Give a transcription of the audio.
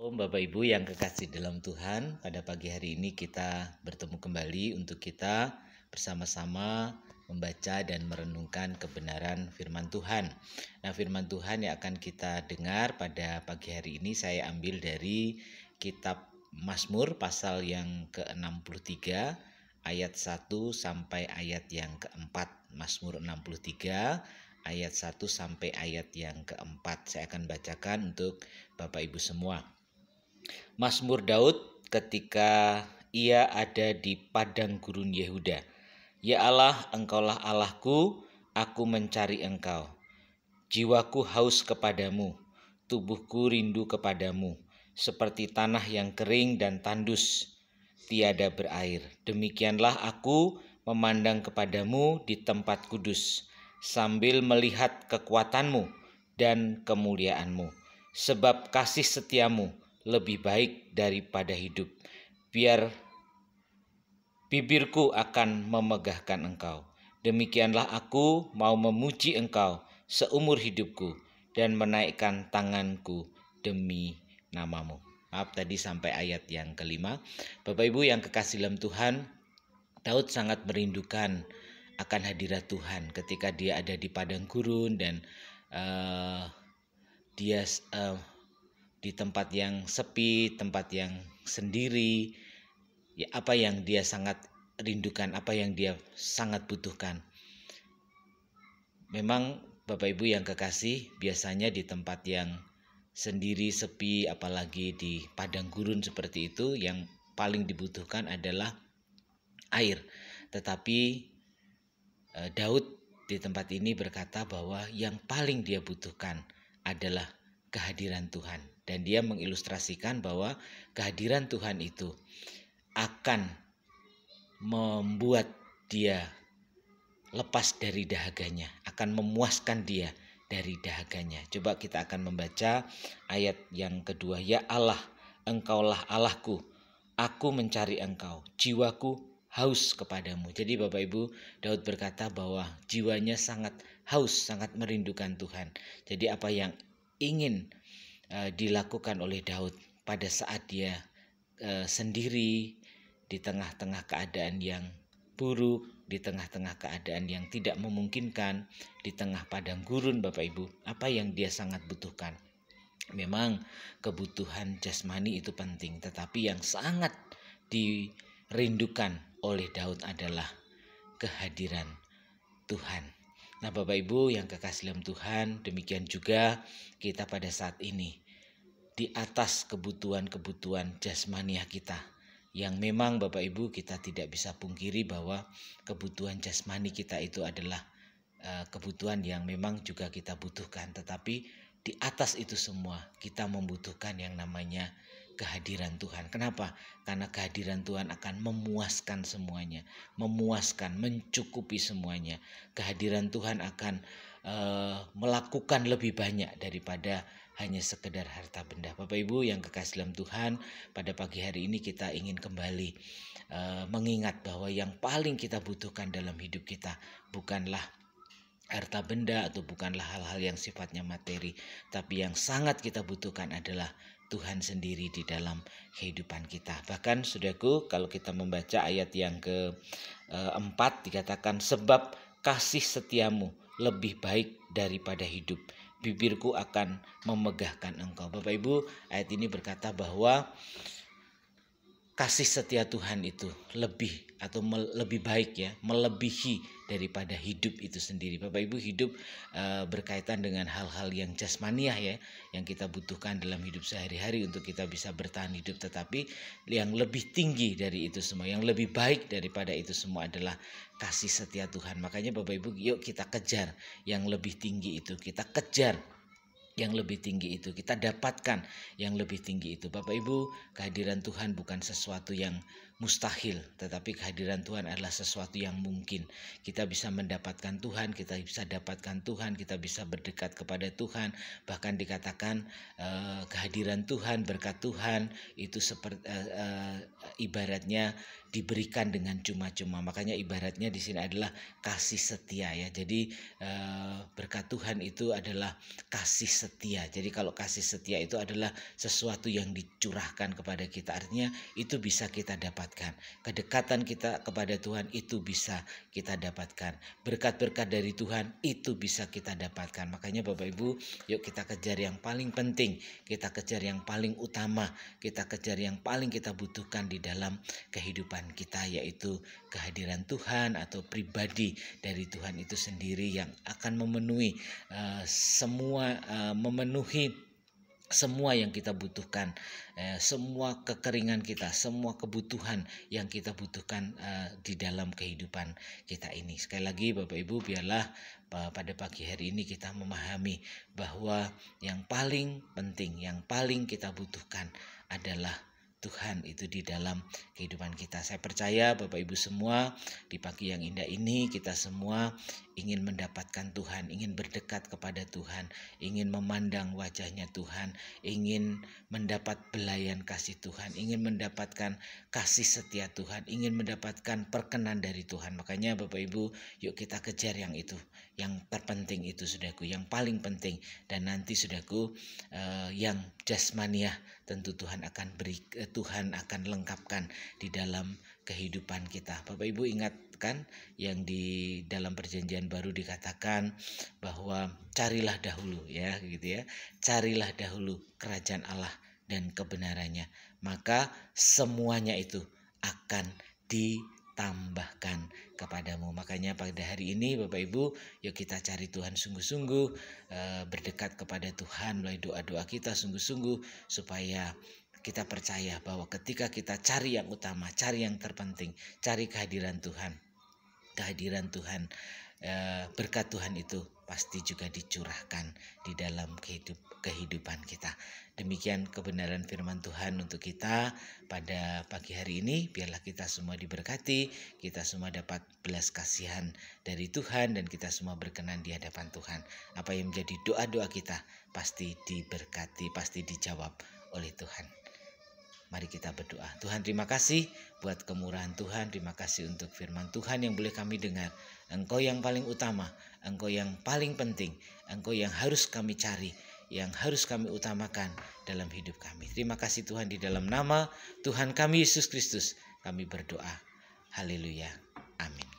Om Bapak Ibu yang kekasih dalam Tuhan, pada pagi hari ini kita bertemu kembali untuk kita bersama-sama membaca dan merenungkan kebenaran firman Tuhan. Nah, firman Tuhan yang akan kita dengar pada pagi hari ini saya ambil dari kitab Mazmur pasal yang ke-63 ayat 1 sampai ayat yang ke-4. Mazmur 63 ayat 1 sampai ayat yang ke-4. Saya akan bacakan untuk Bapak Ibu semua. Mazmur Daud ketika ia ada di padang gurun Yehuda. Ya Allah, Engkaulah Allahku, aku mencari Engkau. Jiwaku haus kepadamu, tubuhku rindu kepadamu, seperti tanah yang kering dan tandus, tiada berair. Demikianlah aku memandang kepadamu di tempat kudus, sambil melihat kekuatanmu dan kemuliaanmu. Sebab kasih setiamu lebih baik daripada hidup. Biar bibirku akan memegahkan Engkau. Demikianlah aku mau memuji Engkau seumur hidupku dan menaikkan tanganku demi namamu. Maaf tadi sampai ayat yang kelima. Bapak Ibu yang kekasih dalam Tuhan, Daud sangat merindukan akan hadirat Tuhan ketika dia ada di padang gurun dan dia di tempat yang sepi, tempat yang sendiri. Ya, apa yang dia sangat rindukan, apa yang dia sangat butuhkan. Memang Bapak Ibu yang kekasih, biasanya di tempat yang sendiri, sepi, apalagi di padang gurun seperti itu, yang paling dibutuhkan adalah air. Tetapi Daud di tempat ini berkata bahwa yang paling dia butuhkan adalah kehadiran Tuhan. Dan dia mengilustrasikan bahwa kehadiran Tuhan itu akan membuat dia lepas dari dahaganya, akan memuaskan dia dari dahaganya. Coba kita akan membaca ayat yang kedua. Ya Allah, Engkaulah Allahku, aku mencari Engkau, jiwaku haus kepadamu. Jadi Bapak Ibu, Daud berkata bahwa jiwanya sangat haus, sangat merindukan Tuhan. Jadi apa yang ingin dilakukan oleh Daud pada saat dia sendiri di tengah-tengah keadaan yang buruk, di tengah-tengah keadaan yang tidak memungkinkan, di tengah padang gurun Bapak Ibu, apa yang dia sangat butuhkan? Memang kebutuhan jasmani itu penting, tetapi yang sangat dirindukan oleh Daud adalah kehadiran Tuhan. Nah Bapak Ibu yang kekasih dalam Tuhan, demikian juga kita pada saat ini di atas kebutuhan-kebutuhan jasmaniah kita, yang memang Bapak Ibu kita tidak bisa pungkiri bahwa kebutuhan jasmani kita itu adalah kebutuhan yang memang juga kita butuhkan. Tetapi di atas itu semua kita membutuhkan yang namanya kehadiran Tuhan. Kenapa? Karena kehadiran Tuhan akan memuaskan semuanya, memuaskan, mencukupi semuanya. Kehadiran Tuhan akan melakukan lebih banyak daripada hanya sekedar harta benda. Bapak Ibu yang kekasih dalam Tuhan, pada pagi hari ini kita ingin kembali mengingat bahwa yang paling kita butuhkan dalam hidup kita bukanlah harta benda atau bukanlah hal-hal yang sifatnya materi, tapi yang sangat kita butuhkan adalah Tuhan sendiri di dalam kehidupan kita. Bahkan saudaraku, kalau kita membaca ayat yang ke-4 dikatakan, sebab kasih setiamu lebih baik daripada hidup, bibirku akan memegahkan Engkau. Bapak Ibu, ayat ini berkata bahwa kasih setia Tuhan itu lebih atau lebih baik ya, melebihi daripada hidup itu sendiri. Bapak Ibu, hidup berkaitan dengan hal-hal yang jasmaniah ya, yang kita butuhkan dalam hidup sehari-hari untuk kita bisa bertahan hidup. Tetapi yang lebih tinggi dari itu semua, yang lebih baik daripada itu semua adalah kasih setia Tuhan. Makanya Bapak Ibu, yuk kita kejar yang lebih tinggi itu, kita kejar yang lebih tinggi itu, kita dapatkan yang lebih tinggi itu. Bapak Ibu, kehadiran Tuhan bukan sesuatu yang mustahil, tetapi kehadiran Tuhan adalah sesuatu yang mungkin. Kita bisa mendapatkan Tuhan, kita bisa dapatkan Tuhan, kita bisa berdekat kepada Tuhan. Bahkan dikatakan kehadiran Tuhan, berkat Tuhan itu seperti ibaratnya diberikan dengan cuma-cuma. Makanya ibaratnya di sini adalah kasih setia ya. Jadi berkat Tuhan itu adalah kasih setia. Jadi kalau kasih setia itu adalah sesuatu yang dicurahkan kepada kita, artinya itu bisa kita dapatkan. Kedekatan kita kepada Tuhan itu bisa kita dapatkan. Berkat-berkat dari Tuhan itu bisa kita dapatkan. Makanya Bapak Ibu, yuk kita kejar yang paling penting, kita kejar yang paling utama, kita kejar yang paling kita butuhkan di dalam kehidupan kita, yaitu kehadiran Tuhan atau pribadi dari Tuhan itu sendiri yang akan memenuhi semua yang kita butuhkan, semua kekeringan kita, semua kebutuhan yang kita butuhkan di dalam kehidupan kita ini. Sekali lagi Bapak Ibu, biarlah pada pagi hari ini kita memahami bahwa yang paling penting, yang paling kita butuhkan adalah Tuhan itu di dalam kehidupan kita. Saya percaya Bapak Ibu semua, di pagi yang indah ini kita semua ingin mendapatkan Tuhan, ingin berdekat kepada Tuhan, ingin memandang wajahnya Tuhan, ingin mendapat belayan kasih Tuhan, ingin mendapatkan kasih setia Tuhan, ingin mendapatkan perkenan dari Tuhan. Makanya Bapak Ibu, yuk kita kejar yang itu, yang terpenting itu saudaraku, yang paling penting. Dan nanti saudaraku, yang jasmaniah tentu Tuhan akan beri, Tuhan akan lengkapkan di dalam kehidupan kita. Bapak Ibu ingatkan yang di dalam perjanjian baru dikatakan bahwa carilah dahulu ya gitu ya. Carilah dahulu kerajaan Allah dan kebenarannya, maka semuanya itu akan ditambahkan kepadamu. Makanya pada hari ini Bapak Ibu, yuk kita cari Tuhan sungguh-sungguh, berdekat kepada Tuhan melalui doa-doa kita sungguh-sungguh, supaya kita percaya bahwa ketika kita cari yang utama, cari yang terpenting, cari kehadiran Tuhan, berkat Tuhan itu pasti juga dicurahkan di dalam kehidupan kita. Demikian kebenaran firman Tuhan untuk kita pada pagi hari ini. Biarlah kita semua diberkati, kita semua dapat belas kasihan dari Tuhan, dan kita semua berkenan di hadapan Tuhan. Apa yang menjadi doa-doa kita pasti diberkati, pasti dijawab oleh Tuhan. Mari kita berdoa. Tuhan, terima kasih buat kemurahan Tuhan. Terima kasih untuk firman Tuhan yang boleh kami dengar. Engkau yang paling utama, Engkau yang paling penting, Engkau yang harus kami cari, yang harus kami utamakan dalam hidup kami. Terima kasih Tuhan, di dalam nama Tuhan kami Yesus Kristus kami berdoa. Haleluya. Amin.